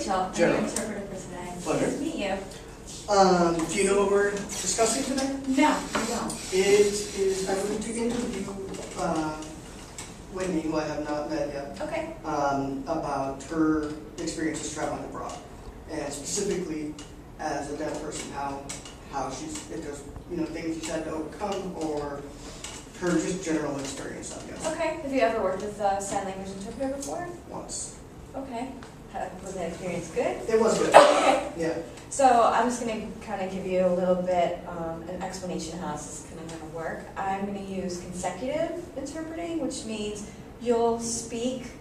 Rachel. I'm Gerald. your interpreter for today. Pleasure. Nice to meet you. Do you know what we're discussing today? No, I don't. It is, I'm going to interview Whitney, who I have not met yet, Okay. about her experiences traveling abroad, and specifically as a deaf person, how if there's things she's had to overcome, or her just general experience, I guess. Okay. Have you ever worked with a sign language interpreter before? Once. Okay. Was that experience good? It was good. Okay. Yeah. So I'm just going to kind of give you a little bit an explanation of how this is kind of going to work. I'm going to use consecutive interpreting, which means you'll speak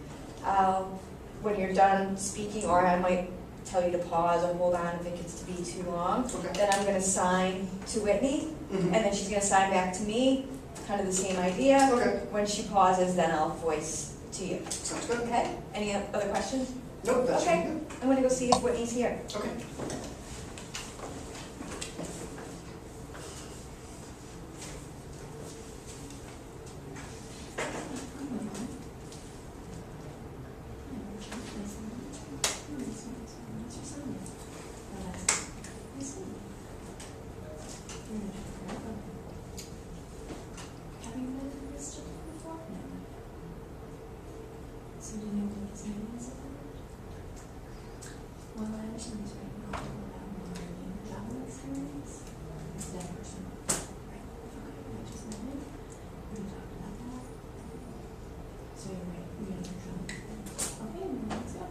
when you're done speaking, or I might tell you to pause or hold on if it gets to be too long. Okay. Then I'm going to sign to Whitney, Mm-hmm. and then she's going to sign back to me, kind of the same idea. Okay. When she pauses, then I'll voice to you. Sounds good. Okay? Any other questions? Nope, that's Okay. good. I'm going to go see if Whitney's here. Okay. So do you know what his name is? Well, I understand he's right now about learning travel experience. He's a deaf person. Right. Okay, I just met him. We talked about that. So you're right, we have travel. Okay, let's go.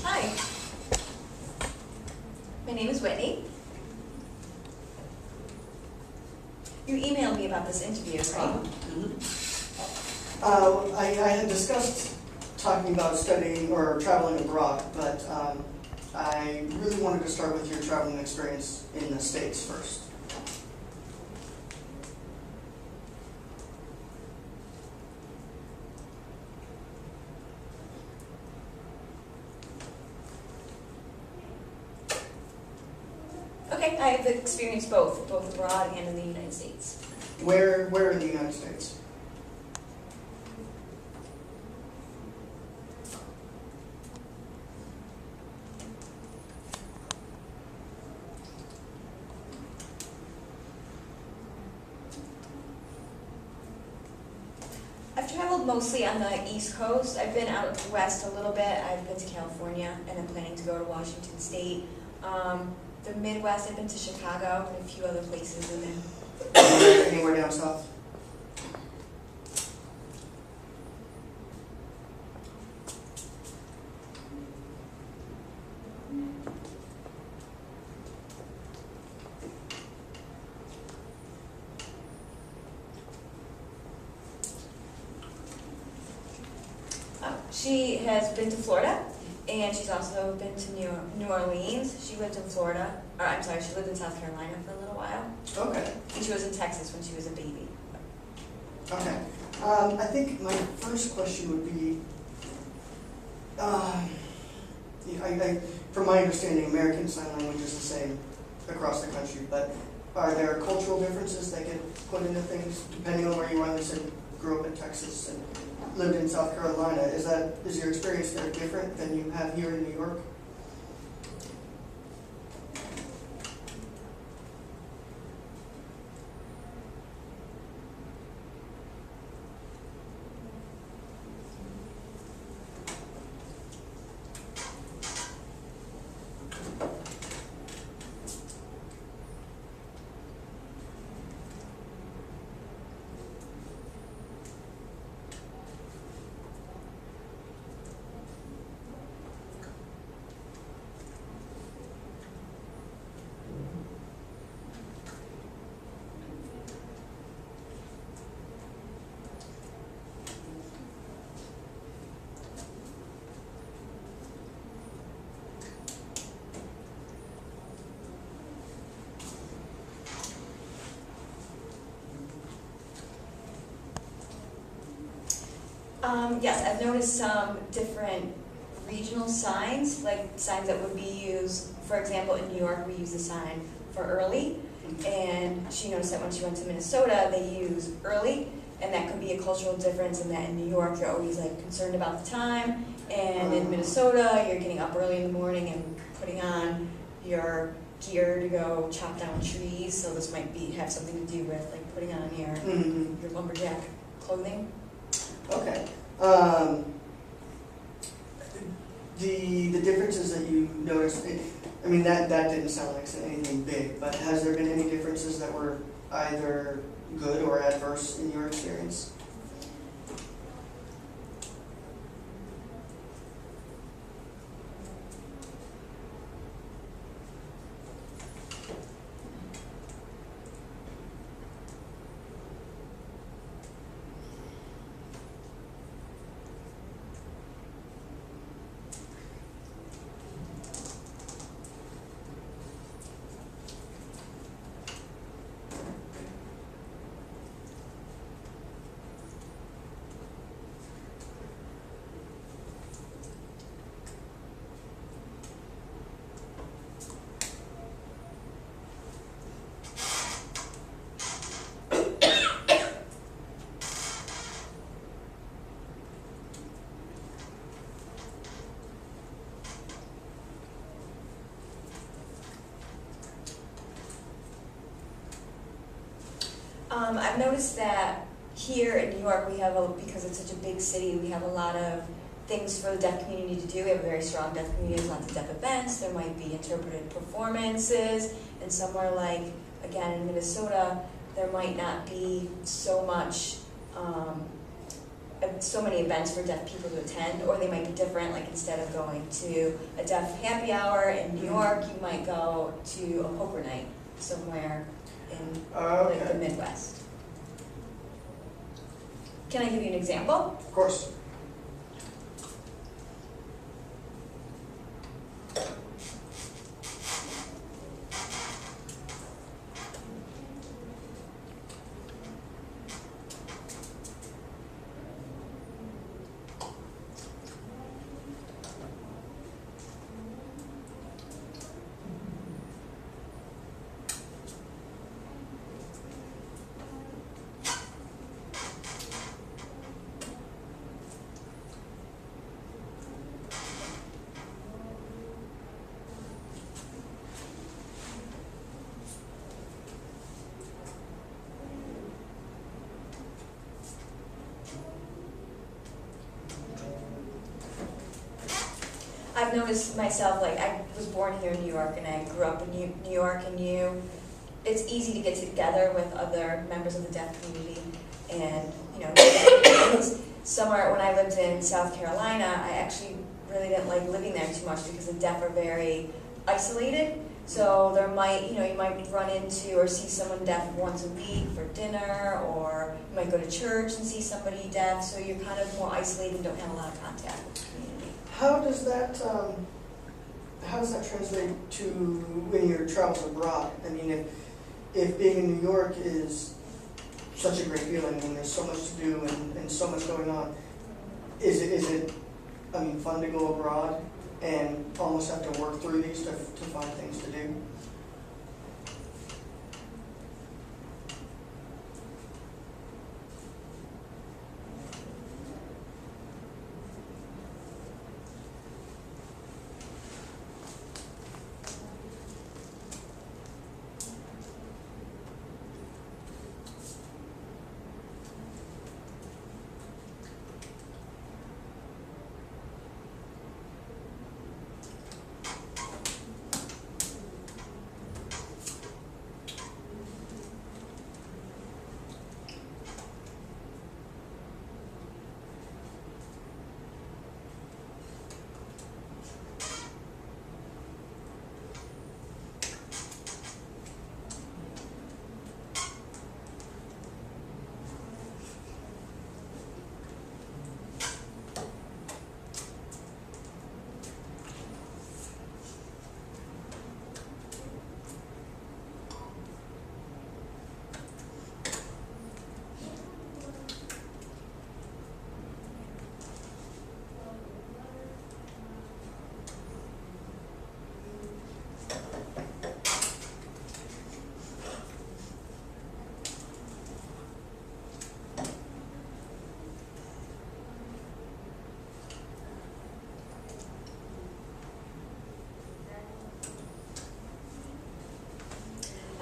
Hi. My name is Whitney. You emailed me about this interview, right? I had discussed talking about studying or traveling abroad, but I really wanted to start with your traveling experience in the States first. Okay, I have experienced both abroad and in the United States. Where in the United States? I've traveled mostly on the East Coast. I've been out west a little bit. I've been to California, and I'm planning to go to Washington State. The Midwest, I've been to Chicago and a few other places in there. Anywhere down south? She has been to Florida, and she's also been to New Orleans. She lived in Florida, or I'm sorry, she lived in South Carolina for a little while. Okay. And she was in Texas when she was a baby. Okay. I think my first question would be, from my understanding, American Sign Language is the same across the country, but are there cultural differences that get put into things depending on where you are? You said grew up in Texas and lived in South Carolina. Is your experience there different than you have here in New York? Yes, I've noticed some different regional signs, like signs that would be used, for example, in New York, we use a sign for early. And she noticed that when she went to Minnesota, they use early, and that could be a cultural difference in that in New York, you're always like concerned about the time, and in Minnesota, you're getting up early in the morning and putting on your gear to go chop down trees, so this might have something to do with like putting on your lumberjack clothing. Okay. The differences that you noticed, I mean, that didn't sound like anything big, but has there been any differences that were either good or adverse in your experience? I've noticed that here in New York, we have, because it's such a big city, we have a lot of things for the deaf community to do. We have a very strong deaf community, there's lots of deaf events, there might be interpreted performances, and somewhere like, again, in Minnesota, there might not be so many events for deaf people to attend, or they might be different, like instead of going to a deaf happy hour in New York, you might go to a poker night somewhere in like the Midwest. Can I give you an example? Of course. I've noticed myself, like I was born here in New York and I grew up in New York, and it's easy to get together with other members of the deaf community, and somewhere when I lived in South Carolina, I actually really didn't like living there too much because the deaf are very isolated. So there might, you might run into or see someone deaf once a week for dinner, or you might go to church and see somebody deaf, so you're kind of more isolated and don't have a lot of contact with the community. How does that translate to when your travels abroad? I mean, if being in New York is such a great feeling and there's so much to do and so much going on, is it fun to go abroad and almost have to work through these to find things to do?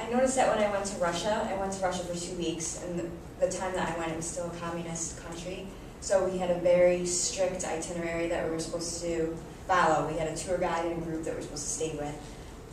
I noticed that when I went to Russia for 2 weeks, and the time that I went, it was still a communist country. So we had a very strict itinerary that we were supposed to follow. We had a tour guide and a group that we were supposed to stay with.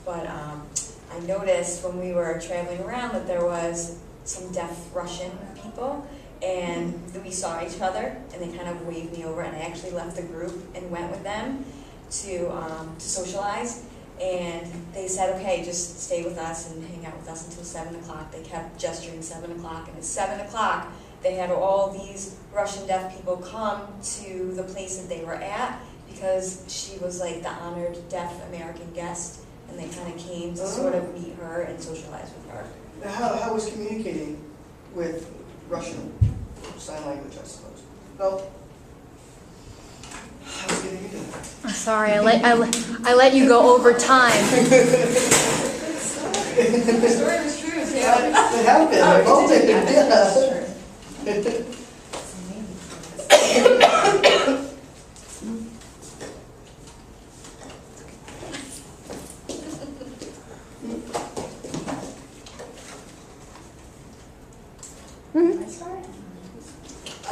But I noticed when we were traveling around that there was some deaf Russian people, and we saw each other, and they kind of waved me over, and I actually left the group and went with them to socialize. And they said, okay, just stay with us and hang out with us until 7 o'clock. They kept gesturing 7 o'clock, and at 7 o'clock, they had all these Russian deaf people come to the place that they were at, because she was like the honored deaf American guest, and they kind of came to sort of meet her and socialize with her. How was communicating with Russian sign language, I suppose? Well, I was getting into that. I'm sorry, I let you go over time. The story was true, too. It happened, I've all taken it.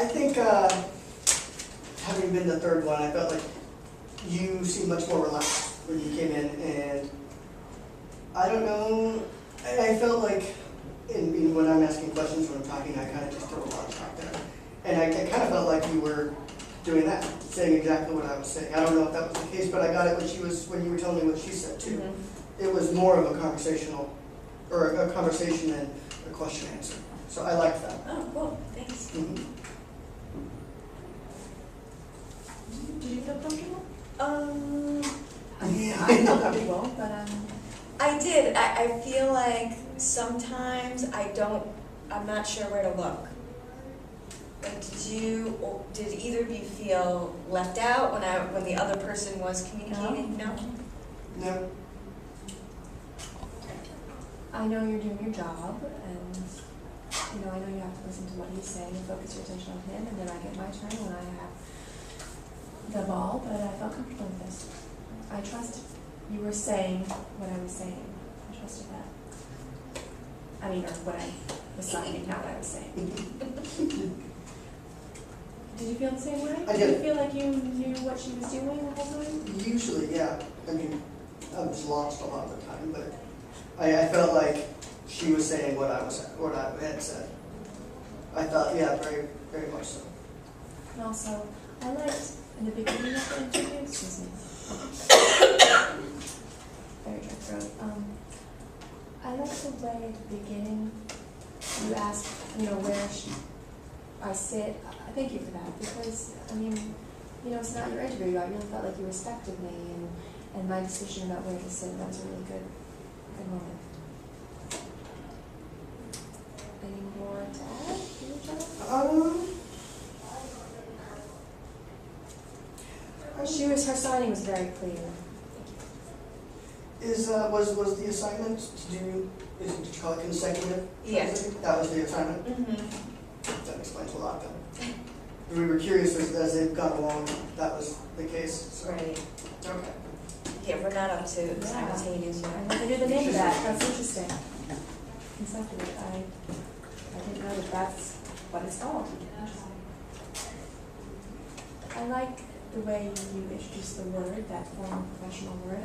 I think, having been the third one, I felt like you seemed much more relaxed when you came in, and I don't know, I felt like when I'm asking questions, when I'm talking, I kind of just throw a lot of talk there. And I kind of felt like you were doing that, saying exactly what I was saying. I don't know if that was the case, but I got it when you were telling me what she said too. Mm-hmm. It was more of a conversational, or a conversation than a question answer. So I liked that. Oh, cool, thanks. Mm-hmm. Did you feel comfortable? Yeah. I felt comfortable, but I did. I feel like sometimes I'm not sure where to look. Like, did either of you feel left out when the other person was communicating? No? No. I know you're doing your job, and I know you have to listen to what he's saying and focus your attention on him, and then I get my turn when I have the ball, but I felt comfortable with this. I trust you were saying what I was saying. I trusted that. I mean, or what I was signing, not what I was saying. Did you feel the same way? I did. Did you feel like you knew what she was doing the whole time? Usually, yeah. I mean, I was lost a lot of the time, but I felt like she was saying what I had said. I thought, yeah, very, very much so. And also, I liked in the beginning of the interview, excuse me, very dry throat. I liked the way at the beginning you asked, where I sit. Thank you for that, because it's not your interview. I really felt like you respected me and my decision about where to sit. That was a really good moment. Any more to add? Her signing was very clear. Was the assignment to do? Did you call it consecutive? Yes. That was the assignment. Mm-hmm. That explains a lot then. We were curious as they've gone along. That was the case. So. Right. Okay. Yeah, we're not up to Yeah. simultaneous yet. I never knew the name of that. That's interesting. Consecutive. I didn't know that's what it's called. I like the way you introduced the word, that formal professional word. I